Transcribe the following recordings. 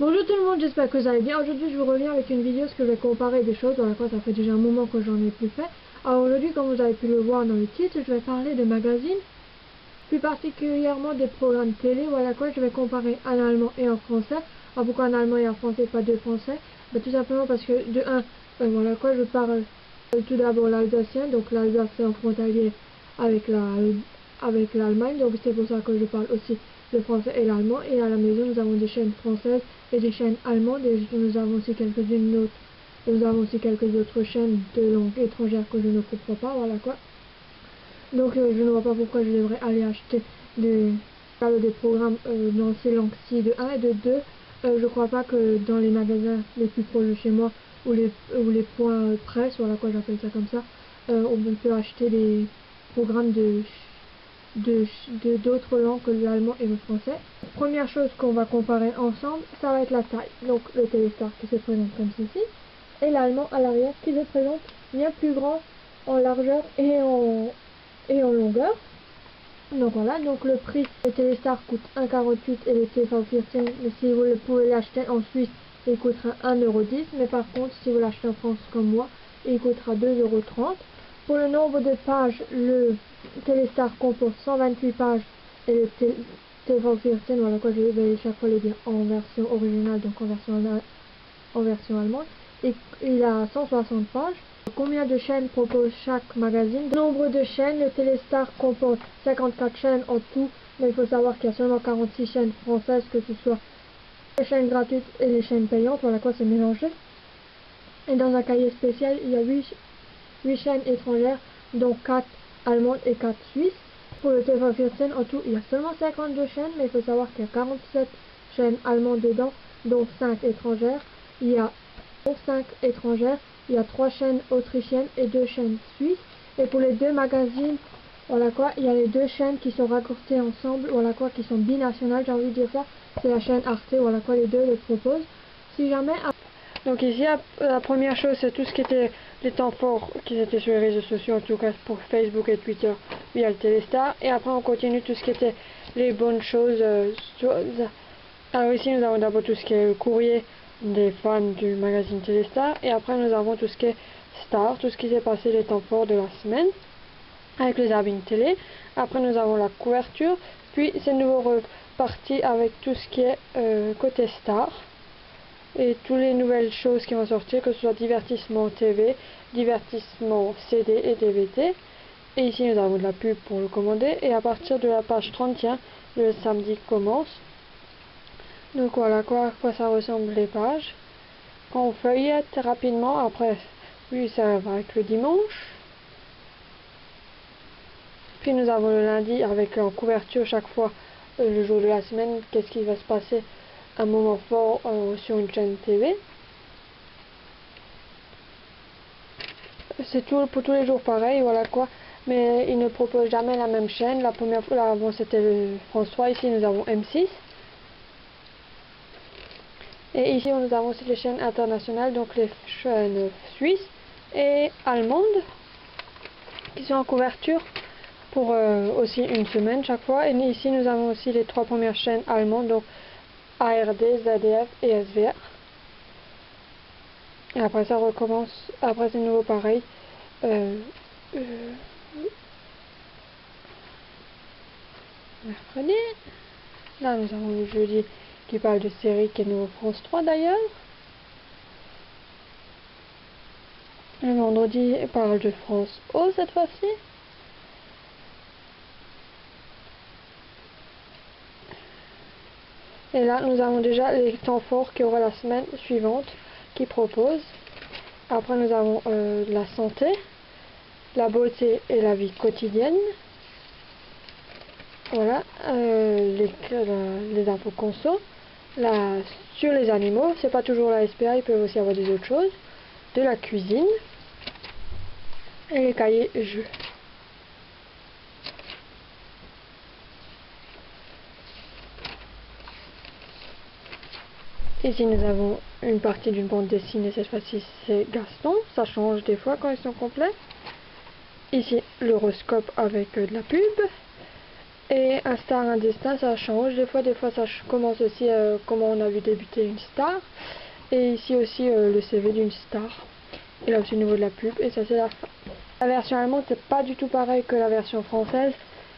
Bonjour tout le monde, j'espère que vous allez bien. Aujourd'hui je vous reviens avec une vidéo parce que je vais comparer des choses dans la quoi ça fait déjà un moment que j'en ai plus fait. Alors aujourd'hui, comme vous avez pu le voir dans le titre, je vais parler de magazines, plus particulièrement des programmes télé. Voilà quoi, je vais comparer en allemand et en français. Alors pourquoi en allemand et en français, pas de français? Tout simplement parce que de un, voilà quoi, je parle tout d'abord l'alsacien, donc l'Alsace est en frontalier avec l'Allemagne, donc c'est pour ça que je parle aussi le français et l'allemand. Et à la maison, nous avons des chaînes françaises et des chaînes allemandes, et nous avons aussi quelques autres chaînes de langue étrangère que je ne comprends pas, voilà quoi. Donc je ne vois pas pourquoi je devrais aller acheter des programmes dans ces langues-ci de un et de 2. Je crois pas que dans les magasins les plus proches de chez moi ou les points presse, voilà quoi j'appelle ça comme ça, on peut acheter des programmes d'autres langues que l'allemand et le français. Première chose qu'on va comparer ensemble, ça va être la taille. Donc le Téléstar qui se présente comme ceci, et l'allemand à l'arrière qui se présente bien plus grand en largeur et en longueur. Donc voilà, donc le prix, le Téléstar coûte 1,48 et le TV14, si vous pouvez l'acheter en Suisse, il coûtera 1,10 €, mais par contre si vous l'achetez en France comme moi, il coûtera 2,30 €. Pour le nombre de pages, le Téléstar comporte 128 pages et le TV14, voilà quoi, je vais chaque fois le dire en version originale, donc en version allemande, et il a 160 pages. Combien de chaînes propose chaque magazine? Nombre de chaînes, le Téléstar comporte 54 chaînes en tout, mais il faut savoir qu'il y a seulement 46 chaînes françaises, que ce soit les chaînes gratuites et les chaînes payantes, voilà quoi, c'est mélangé. Et dans un cahier spécial, il y a 8 chaînes étrangères, dont 4 allemandes et 4 suisses. Pour le TV14, en tout, il y a seulement 52 chaînes, mais il faut savoir qu'il y a 47 chaînes allemandes dedans, dont 5 étrangères. Il y a 5 étrangères, il y a 3 chaînes autrichiennes et 2 chaînes suisses. Et pour les deux magazines, voilà quoi, il y a les 2 chaînes qui sont raccordées ensemble, voilà quoi, qui sont binationales, j'ai envie de dire ça. C'est la chaîne Arte, voilà quoi, les deux les proposent. Si jamais... Donc ici, la première chose, c'est tout ce qui était les temps forts qui étaient sur les réseaux sociaux, en tout cas pour Facebook et Twitter, via le Téléstar. Et après, on continue tout ce qui était les bonnes choses. Alors ici, nous avons d'abord tout ce qui est le courrier des fans du magazine Téléstar. Et après, nous avons tout ce qui est Star, tout ce qui s'est passé les temps forts de la semaine, avec les habits télé. Après, nous avons la couverture. Puis, c'est nouveau reparti avec tout ce qui est côté Star. Et toutes les nouvelles choses qui vont sortir, que ce soit divertissement TV, divertissement CD et DVD. Et ici nous avons de la pub pour le commander. Et à partir de la page 31, le samedi commence. Donc voilà à quoi ça ressemble les pages. Quand on feuillette rapidement, après, oui, ça va avec le dimanche. Puis nous avons le lundi avec en couverture chaque fois le jour de la semaine, qu'est-ce qui va se passer, un moment fort sur une chaîne TV. C'est tout pour tous les jours pareil, voilà quoi. Mais ils ne proposent jamais la même chaîne. La première fois, là, avant c'était le France 3, ici nous avons M6. Et ici nous avons aussi les chaînes internationales, donc les chaînes suisses et allemandes, qui sont en couverture pour aussi une semaine chaque fois. Et ici nous avons aussi les 3 premières chaînes allemandes, donc ARD, ZDF et SWR. Et après ça recommence, après c'est nouveau pareil. Mercredi. Là nous avons le jeudi qui parle de série qui est nouveau France 3 d'ailleurs. Le vendredi parle de France O cette fois-ci. Et là nous avons déjà les temps forts qu'il y aura la semaine suivante qui propose. Après nous avons la santé, la beauté et la vie quotidienne. Voilà, les infos conso, sur les animaux, c'est pas toujours la SPA, il peut aussi avoir des autres choses, de la cuisine et les cahiers jeux. Ici nous avons une partie d'une bande dessinée, cette fois-ci c'est Gaston, ça change des fois quand ils sont complets. Ici l'horoscope avec de la pub. Et un star, un destin, ça change. Des fois ça commence aussi comment on a vu débuter une star. Et ici aussi le CV d'une star. Et là aussi au niveau de la pub. Et ça c'est la fin. La version allemande c'est pas du tout pareil que la version française.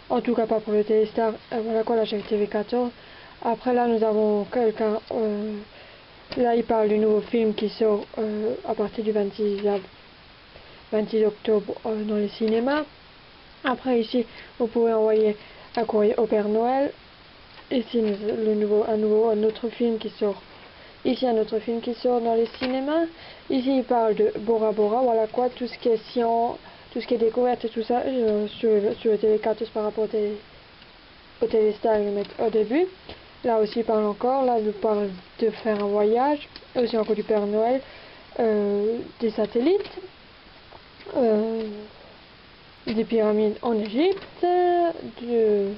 En tout cas pas pour le Téléstar. Voilà quoi, là j'ai TV14. Après là nous avons quelqu'un. Là il parle du nouveau film qui sort à partir du 26 octobre dans les cinémas. Après ici vous pouvez envoyer un courrier au Père Noël. Ici un autre film qui sort. Ici un autre film qui sort dans les cinémas. Ici il parle de Bora Bora, voilà quoi, tout ce qui est science, tout ce qui est découverte et tout ça sur le Télé14 par rapport au Téléstar ils le mettent au début. Là aussi il parle encore, là il parle de faire un voyage, aussi encore du Père Noël, des satellites, des pyramides en Égypte, de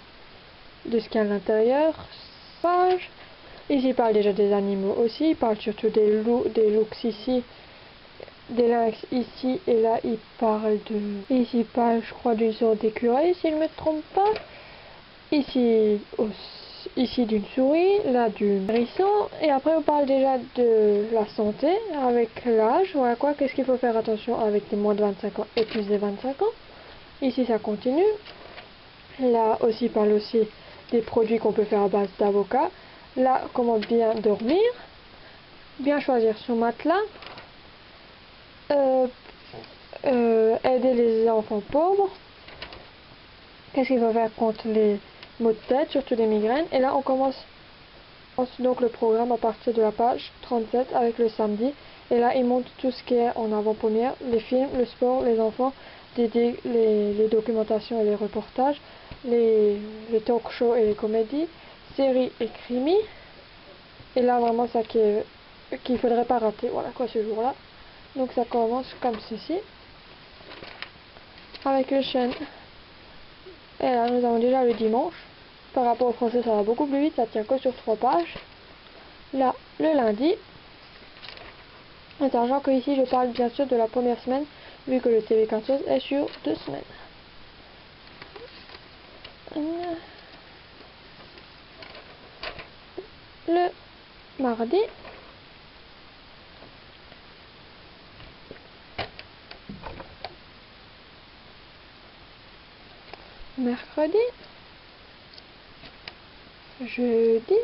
ce qu'il y a à l'intérieur, page. Ici il parle déjà des animaux aussi, il parle surtout des lynx ici, des lynx ici, et là il parle de... Ici il parle je crois d'une sorte d'écureuil si je ne me trompe pas. Ici d'une souris, là du hérisson, et après on parle déjà de la santé avec l'âge, voilà quoi, qu'est-ce qu'il faut faire attention avec les moins de 25 ans et plus de 25 ans. Ici ça continue. Là aussi il parle aussi des produits qu'on peut faire à base d'avocat. Là, comment bien dormir, bien choisir son matelas, aider les enfants pauvres, qu'est-ce qu'il faut faire contre les maux de tête, surtout les migraines. Et là, on commence donc le programme à partir de la page 37 avec le samedi. Et là, il montre tout ce qui est en avant-première, les films, le sport, les enfants, les documentations et les reportages, les talk shows et les comédies, séries et crimis. Et là vraiment ça qu'il faudrait pas rater, voilà quoi, ce jour-là. Donc ça commence comme ceci, avec les chaînes. Et là nous avons déjà le dimanche. Par rapport au français ça va beaucoup plus vite, ça tient que sur 3 pages. Là, le lundi. Sachant que ici je parle bien sûr de la première semaine, vu que le TV14 est sur 2 semaines. Le mardi. Mercredi. Jeudi.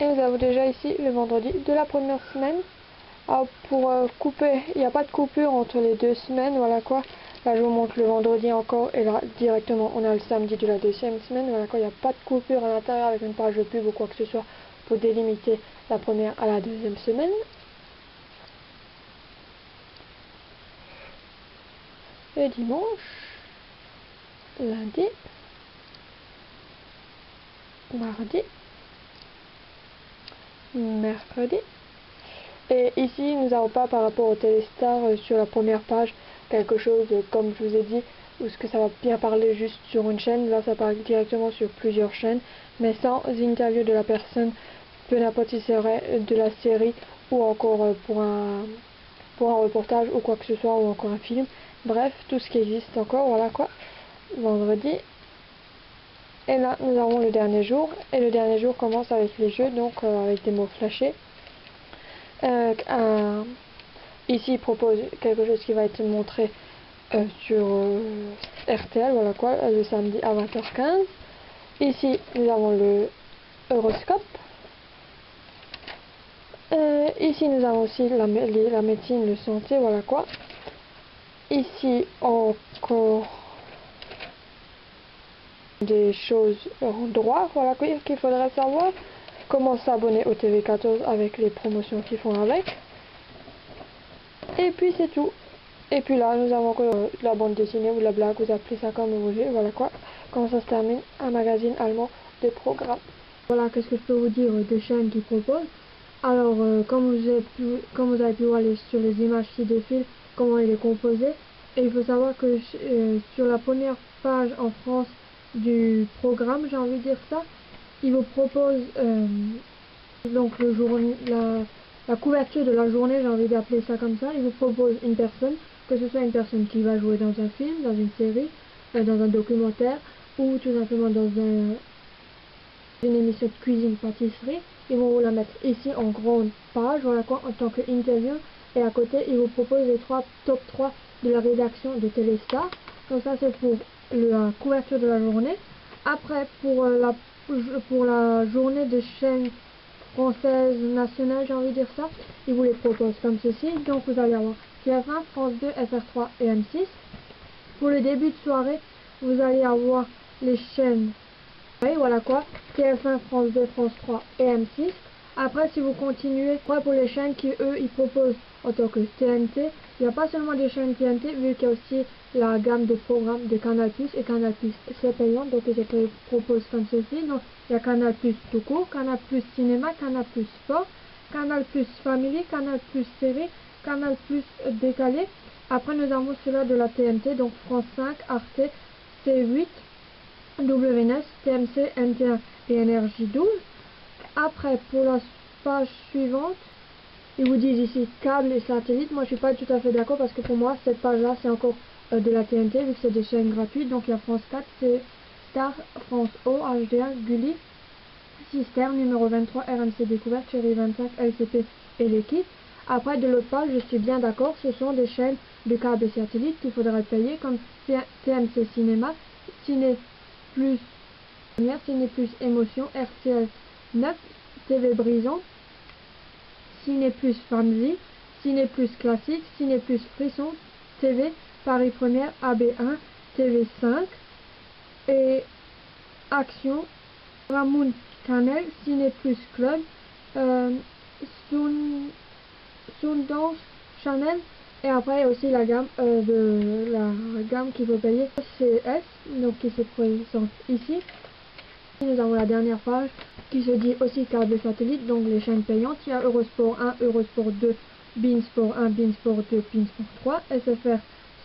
Et nous avons déjà ici le vendredi de la première semaine. Alors pour couper, il n'y a pas de coupure entre les 2 semaines, voilà quoi. Là je vous montre le vendredi encore, et là directement on a le samedi de la 2e semaine, voilà quoi. Il n'y a pas de coupure à l'intérieur avec une page de pub ou quoi que ce soit pour délimiter la première à la 2e semaine. Le dimanche, lundi, mardi, mercredi. Et ici nous n'avons pas par rapport au Téléstar sur la première page quelque chose comme je vous ai dit, où ce que ça va bien parler juste sur une chaîne. Là ça parle directement sur plusieurs chaînes, mais sans interview de la personne, peu n'importe si serait de la série ou encore pour un reportage ou quoi que ce soit, ou encore un film. Bref, tout ce qui existe encore, voilà quoi. Vendredi. Et là nous avons le dernier jour, et le dernier jour commence avec les jeux, donc avec des mots flashés. Ici il propose quelque chose qui va être montré sur RTL, voilà quoi, le samedi à 20h15. Ici nous avons le horoscope. Ici nous avons aussi la médecine, le santé, voilà quoi. Ici encore des choses en droit, voilà qu'il faudrait savoir. Comment s'abonner au TV14 avec les promotions qu'ils font avec. Et puis c'est tout. Et puis là nous avons encore la bande dessinée ou la blague, vous appelez ça comme vous voulez, voilà quoi. Comment ça se termine, un magazine allemand de programmes. Voilà, qu'est-ce que je peux vous dire des chaînes qui proposent. Alors comme vous avez pu voir sur les images qui défilent, comment il est composé. Et il faut savoir que sur la première page en France du programme, j'ai envie de dire ça, il vous propose donc la couverture de la journée, j'ai envie d'appeler ça comme ça. Il vous propose une personne que ce soit une personne qui va jouer dans un film, dans une série, dans un documentaire ou tout simplement dans une émission de cuisine pâtisserie, ils vont vous la mettre ici en grande page, voilà quoi, en tant qu'interview, et à côté ils vous proposent les top 3 de la rédaction de Téléstar. Donc ça c'est pour la couverture de la journée. Après pour la journée de chaîne française nationale, j'ai envie de dire ça, ils vous les proposent comme ceci. Donc vous allez avoir TF1, France 2, FR3 et M6. Pour le début de soirée, vous allez avoir les chaînes, et voilà quoi, TF1, France 2, France 3 et M6. Après, si vous continuez, pour les chaînes qui, eux, ils proposent en tant que TNT, il n'y a pas seulement des chaînes TNT, vu qu'il y a aussi la gamme de programmes de Canal+, et Canal+, c'est payant, donc ils proposent comme ceci. Donc, il y a Canal+, tout court, Canal+, cinéma, Canal+, sport, Canal+, family, Canal+, série, Canal+, décalé. Après, nous avons cela de la TNT, donc France 5, Arte, C8, W9, TMC, NT1 et Énergie 12. Après, pour la page suivante, ils vous disent ici câble et satellite. Moi, je suis pas tout à fait d'accord parce que pour moi, cette page-là, c'est encore de la TNT vu que c'est des chaînes gratuites. Donc, il y a France 4, c'est Star, France O, HDA, Gulli, Système, numéro 23, RMC Découverte, Chérie 25, LCP et l'équipe. Après, de l'autre page, je suis bien d'accord, ce sont des chaînes de câble et satellite qu'il faudrait payer comme TMC Cinéma, Ciné Plus Lumière, Ciné Plus Émotion, RTL 9, TV Brisant, Ciné Plus Family, Ciné Plus Classique, Ciné Plus Frisson, TV, Paris Première, AB1, TV5 et Action, Ramon Canel, Ciné Plus Club, Sundance Channel, et après il y a aussi la gamme qu'il faut payer CS, donc qui se présente ici. Nous avons la dernière page qui se dit aussi câble satellite, donc les chaînes payantes. Il y a Eurosport 1, Eurosport 2, Beansport 1, Beansport 2, Beansport 3, SFR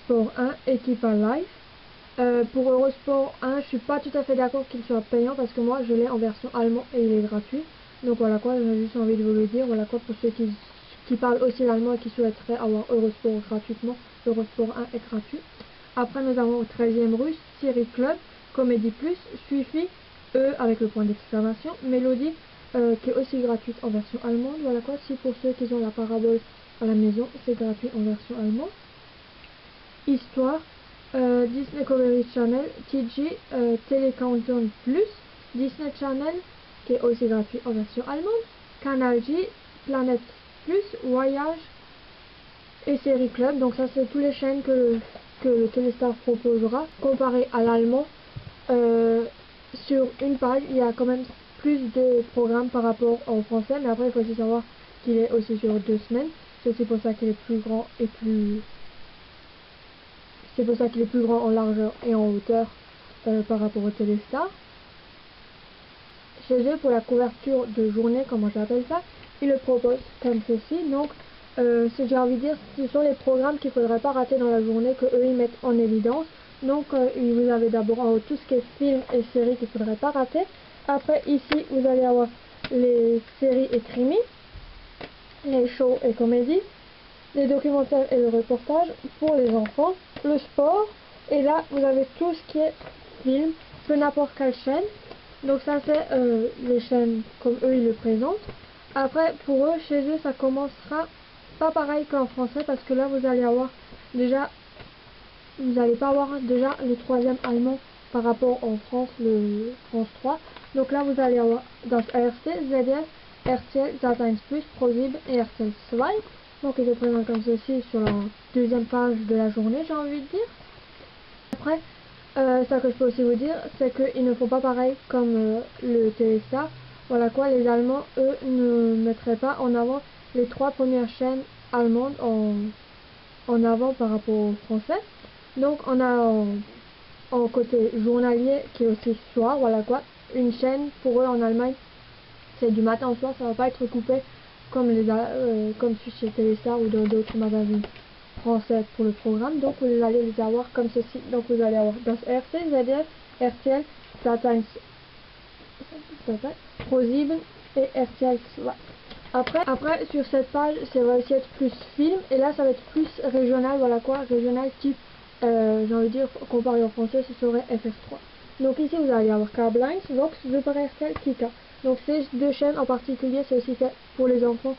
Sport 1, Equipa Live. Pour Eurosport 1, je suis pas tout à fait d'accord qu'il soit payant parce que moi je l'ai en version allemand et il est gratuit. Donc voilà quoi, j'ai juste envie de vous le dire. Voilà quoi, pour ceux qui parlent aussi l'allemand et qui souhaiteraient avoir Eurosport gratuitement, Eurosport 1 est gratuit. Après nous avons 13e russe, Série Club, Comédie Plus, Suifi, avec le point d'exclamation, Mélodie, qui est aussi gratuite en version allemande. Voilà quoi, si pour ceux qui ont la parabole à la maison, c'est gratuit en version allemande. Histoire, Disney Channel, TG, Télé Countdown Plus, Disney Channel, qui est aussi gratuit en version allemande, Canal J, Planète Plus, Voyage et Série Club. Donc ça c'est toutes les chaînes que le Téléstar proposera. Comparé à l'allemand, sur une page, il y a quand même plus de programmes par rapport au français, mais après il faut aussi savoir qu'il est aussi sur 2 semaines. C'est aussi pour ça qu'il est plus grand et plus... C'est pour ça qu'il est plus grand en largeur et en hauteur par rapport au Téléstar. Chez eux, pour la couverture de journée, comment j'appelle ça, ils le proposent comme ceci. Donc, j'ai envie de dire, ce sont les programmes qu'il ne faudrait pas rater dans la journée, que eux ils mettent en évidence. Donc, vous avez d'abord en haut tout ce qui est films et séries qu'il ne faudrait pas rater. Après, ici, vous allez avoir les séries et crimis, les shows et comédies, les documentaires et le reportage pour les enfants, le sport, et là, vous avez tout ce qui est film, de n'importe quelle chaîne. Donc ça c'est les chaînes comme eux ils le présentent. Après pour eux, chez eux ça commencera pas pareil qu'en français parce que là vous allez avoir déjà, vous n'allez pas avoir déjà le troisième allemand par rapport en France, le France 3. Donc là vous allez avoir dans RT, ZDF, RTL, Sat.1 Plus, ProSieben et RTL 2. Donc ils se présentent comme ceci sur la deuxième page de la journée, j'ai envie de dire. Après ça que je peux aussi vous dire, c'est qu'ils ne font pas pareil comme le Téléstar. Voilà quoi, les Allemands, eux, ne mettraient pas en avant les 3 premières chaînes allemandes en avant par rapport aux Français. Donc on a en côté journalier qui est aussi soir, voilà quoi, une chaîne pour eux en Allemagne, c'est du matin au soir, ça va pas être coupé comme comme chez Téléstar ou dans d'autres magazines français pour le programme. Donc vous allez les avoir comme ceci. Donc vous allez avoir dans RT, ZDF, RTL, Sat.1, ProSieben et RTL 2. Après sur cette page, ça va aussi être plus film, et là ça va être plus régional, voilà quoi, régional type, j'ai envie de dire, comparé en français, ce serait FR3. Donc ici vous allez avoir Carblines, Vox, Super RTL, Kika. Donc ces deux chaînes en particulier, c'est aussi fait pour les enfants,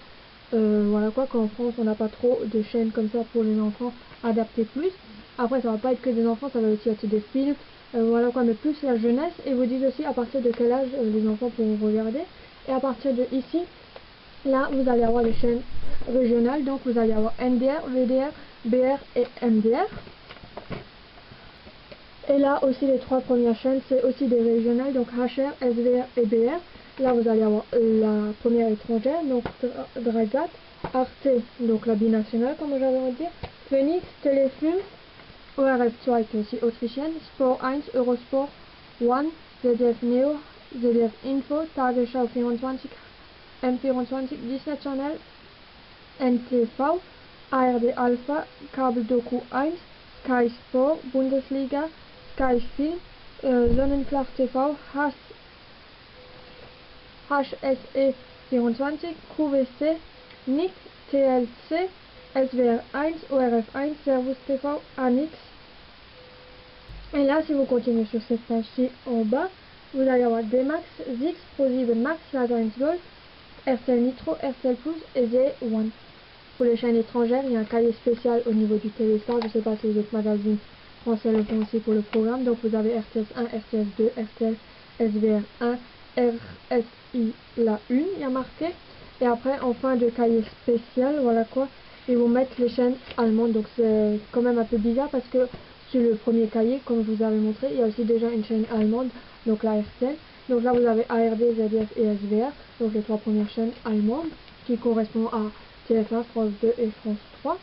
voilà quoi, qu'en France on n'a pas trop de chaînes comme ça pour les enfants adaptées plus. Après ça va pas être que des enfants, ça va aussi être des films, voilà quoi, mais plus la jeunesse, et vous dites aussi à partir de quel âge les enfants pourront regarder. Et à partir de ici, là, vous allez avoir les chaînes régionales, donc vous allez avoir NDR, VDR, BR et MDR. Et là aussi, les trois premières chaînes, c'est aussi des régionales, donc HR, SVR et BR. Là, vous allez avoir la première étrangère, donc Dragat, Arte, donc la binationale, comme j'avais envie de dire, Phoenix, Téléfilm, ORF2 qui est aussi autrichienne, Sport 1, Eurosport 1, ZDF Neo, ZDF Info, Tagesschau 24, M24, Disney Channel, NTV, ARD Alpha, Kabeldoku 1, Sky Sport, Bundesliga, Sky Film, Sonnenklar TV, HSE 24, QVC, NIC, TLC, SWR 1, ORF 1, Servus TV, Anix. Et là, si vous continuez sur cette page-ci en bas, vous allez avoir D-Max, Zix, ProSieben Max, Sat1 Gold, RTL Nitro, RTL Plus et Z1. Pour les chaînes étrangères, il y a un cahier spécial au niveau du Téléstar. Je ne sais pas si les autres magazines français le font aussi pour le programme. Donc vous avez RTS1, RTS2, RTL, SVR1, RSI la 1, il y a marqué. Et après, en fin de cahier spécial, voilà quoi, ils vont mettre les chaînes allemandes. Donc c'est quand même un peu bizarre parce que sur le premier cahier, comme je vous avais montré, il y a aussi déjà une chaîne allemande, donc la RTL. Donc là, vous avez ARD, ZDF et SVR, donc les trois premières chaînes allemandes, qui correspondent à TF1, France 2 et France 3.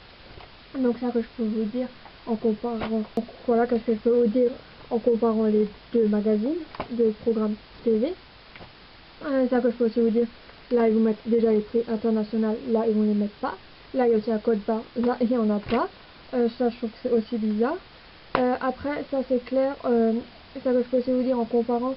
Donc ça que je peux vous dire en comparant, voilà qu'est-ce que je peux vous dire en comparant les deux magazines, deux programmes TV. Ça que je peux aussi vous dire, là ils vous mettent déjà les prix internationaux, là ils vont les mettre pas. Là il y a aussi un code barre, là il n'y en a pas. Ça je trouve que c'est aussi bizarre. Après ça c'est clair, ça que je peux aussi vous dire en comparant.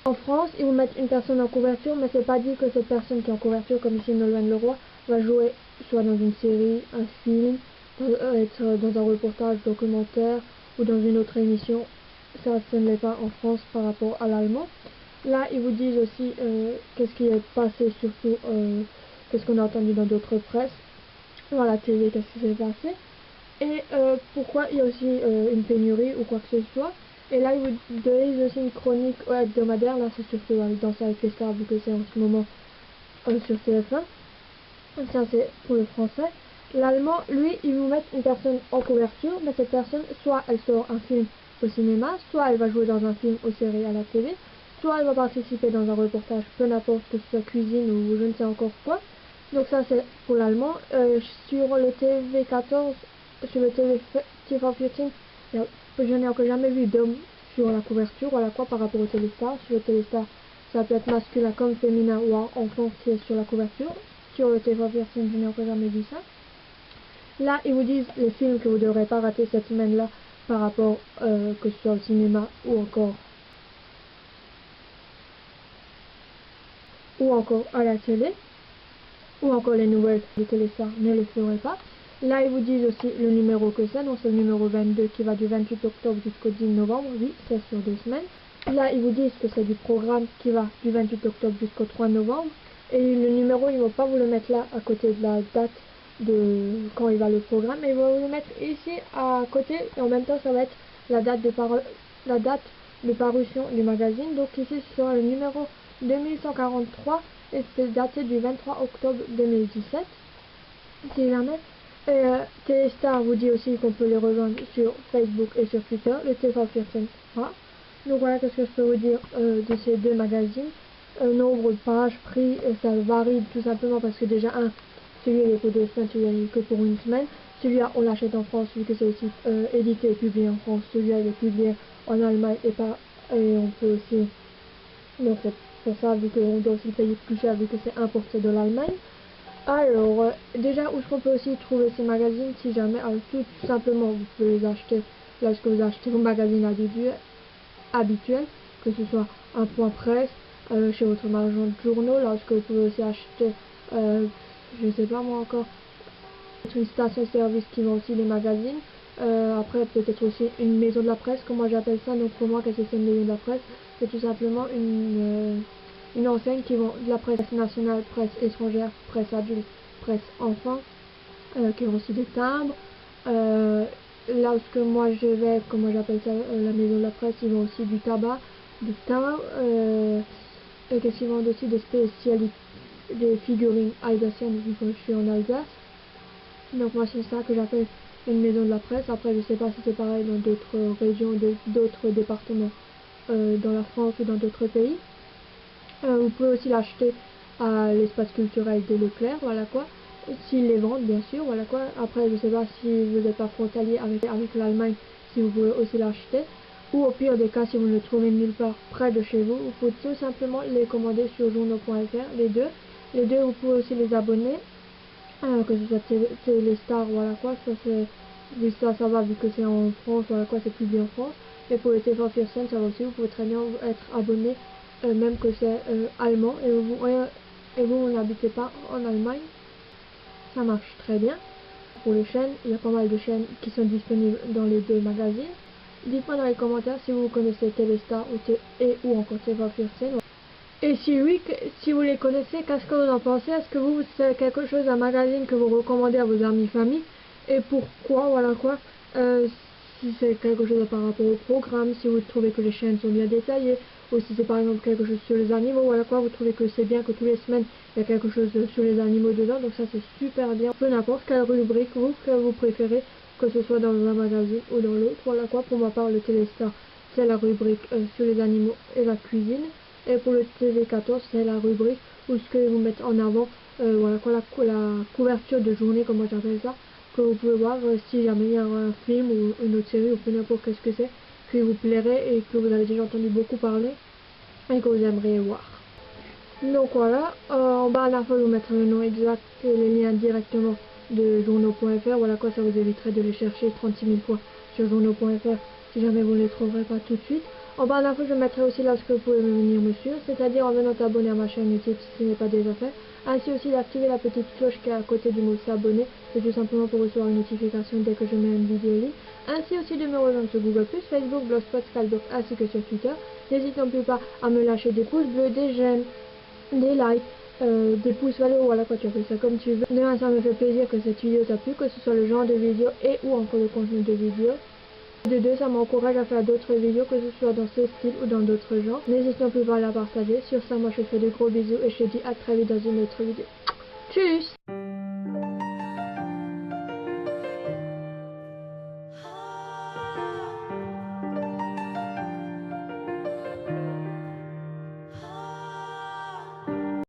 En France, ils vont mettre une personne en couverture, mais c'est pas dit que cette personne qui est en couverture, comme ici Nolwenn Leroy, va jouer soit dans une série, un film, être dans un reportage documentaire ou dans une autre émission. Ça, ce ne l'est pas en France par rapport à l'allemand. Là, ils vous disent aussi qu'est-ce qui est passé, surtout qu'est-ce qu'on a entendu dans d'autres presses, dans la télé, qu'est-ce qui s'est passé, et pourquoi il y a aussi une pénurie ou quoi que ce soit. Et là, ils vous donnent aussi une chronique hebdomadaire. Là, c'est surtout Danse avec les stars, vu que c'est en ce moment sur TF1. Ça, c'est pour le français. L'allemand, lui, ils vous mettent une personne en couverture, mais cette personne, soit elle sort un film au cinéma, soit elle va jouer dans un film ou série à la télé, soit elle va participer dans un reportage, peu n'importe que ce soit cuisine ou je ne sais encore quoi. Donc ça, c'est pour l'allemand. Sur le TV14, sur le TV14, je n'ai encore jamais vu d'homme sur la couverture, voilà quoi, par rapport au Téléstar. Sur le Téléstar, ça peut être masculin comme féminin ou enfant qui est sur la couverture. Sur le TV14, je n'ai encore jamais vu ça. Là, ils vous disent les films que vous ne devrez pas rater cette semaine-là par rapport que ce soit au cinéma ou encore à la télé, ou encore les nouvelles de Téléstar, ne les ferez pas. Là, ils vous disent aussi le numéro que c'est, donc c'est le numéro 22 qui va du 28 octobre jusqu'au 10 novembre, oui, c'est sur 2 semaines. Là, ils vous disent que c'est du programme qui va du 28 octobre jusqu'au 3 novembre, et le numéro, ils ne vont pas vous le mettre là, à côté de la date de quand il va le programme, mais ils vont vous le mettre ici à côté, et en même temps, ça va être la date de parution du magazine. Donc ici, ce sera le numéro 2143, et c'est daté du 23 octobre 2017, si jamais. Téléstar vous dit aussi qu'on peut les rejoindre sur Facebook et sur Twitter, le TV14 pas. Donc voilà qu'est-ce que je peux vous dire de ces deux magazines. Nombre de pages, prix, ça varie tout simplement parce que déjà celui-là il est pour 2 semaines, celui-là il est que pour une semaine. Celui-là on l'achète en France vu que c'est aussi édité et publié en France. Celui-là il est publié en Allemagne et on peut aussi, donc c'est pour ça vu qu'on doit aussi payer plus cher vu que c'est importé de l'Allemagne. Alors, déjà, où est-ce qu'on peut aussi trouver ces magazines si jamais, alors tout simplement, vous pouvez les acheter lorsque vous achetez vos magazines habituels, que ce soit un point presse, chez votre marchand de journaux, lorsque vous pouvez aussi acheter je sais pas moi encore, une station-service qui vend aussi les magazines. Après peut-être aussi une maison de la presse, comme moi j'appelle ça. Donc pour moi, qu'est-ce que c'est une maison de la presse? C'est tout simplement une enseigne qui vend de la presse nationale, presse étrangère, presse adulte, presse enfant, qui vend aussi des timbres. Là où moi je vais, comme moi j'appelle ça, la maison de la presse, ils vendent aussi du tabac, du timbres, et qu'est-ce qu'ils vendent aussi? Des spécialités, des figurines alsaciennes, vu que je suis en Alsace. Donc moi c'est ça que j'appelle une maison de la presse. Après je sais pas si c'est pareil dans d'autres régions, d'autres départements, dans la France ou dans d'autres pays. Vous pouvez aussi l'acheter à l'espace culturel de Leclerc, voilà quoi. S'ils les vendent bien sûr, voilà quoi. Après je sais pas si vous n'êtes pas frontalier avec l'Allemagne, si vous pouvez aussi l'acheter. Ou au pire des cas, si vous ne le trouvez nulle part près de chez vous, vous pouvez tout simplement les commander sur journaux.fr, les deux. Les deux, vous pouvez aussi les abonner. Que ce soit Téléstar, voilà quoi, ça c'est, vu ça va, vu que c'est en France, voilà quoi, c'est publié en France. Et pour le TV Firsten, ça va aussi, vous pouvez très bien être abonné, même que c'est allemand, et vous n'habitez pas en Allemagne, ça marche très bien. Pour les chaînes, il y a pas mal de chaînes qui sont disponibles dans les deux magazines. Dites-moi dans les commentaires si vous connaissez Téléstar ou encore TV Firsten. Et si oui, si vous les connaissez, qu'est-ce que vous en pensez? Est-ce que c'est quelque chose, un magazine que vous recommandez à vos amis, famille? Et pourquoi, voilà quoi? Si c'est quelque chose par rapport au programme, si vous trouvez que les chaînes sont bien détaillées, ou si c'est par exemple quelque chose sur les animaux, voilà quoi, vous trouvez que c'est bien que tous les semaines, il y a quelque chose sur les animaux dedans, donc ça c'est super bien. Peu n'importe quelle rubrique que vous préférez, que ce soit dans un magazine ou dans l'autre, voilà quoi. Pour ma part, le Téléstar, c'est la rubrique sur les animaux et la cuisine. Et pour le TV14, c'est la rubrique où ce que vous mettez en avant, voilà quoi, la couverture de journée, comme moi j'appelle ça, que vous pouvez voir si jamais il y a un film ou une autre série ou peu n'importe qu'est-ce que c'est, qui vous plairait et que vous avez déjà entendu beaucoup parler et que vous aimeriez voir. Donc voilà, en bas à l'info, je vous mettrai le nom exact et les liens directement de journaux.fr. Voilà quoi, ça vous éviterait de les chercher 36 000 fois sur journaux.fr si jamais vous ne les trouverez pas tout de suite. En bas à l'info, je mettrai aussi là ce que vous pouvez venir me suivre, c'est-à-dire en venant t'abonner à ma chaîne YouTube si ce n'est pas déjà fait. Ainsi aussi d'activer la petite cloche qui est à côté du mot s'abonner, c'est tout simplement pour recevoir une notification dès que je mets une vidéo en ligne. Ainsi aussi de me rejoindre sur Google+, Facebook, Blogspot, Scaldoc ainsi que sur Twitter. N'hésite non plus pas à me lâcher des pouces bleus, des j'aime, des likes, des pouces vers le haut, voilà quoi, tu appelles ça comme tu veux. De un, ça me fait plaisir que cette vidéo t'a plu, que ce soit le genre de vidéo et ou encore le contenu de vidéo. De deux, ça m'encourage à faire d'autres vidéos, que ce soit dans ce style ou dans d'autres genres. N'hésite non plus pas à la partager. Sur ça, moi je te fais de gros bisous et je te dis à très vite dans une autre vidéo. Tchuss!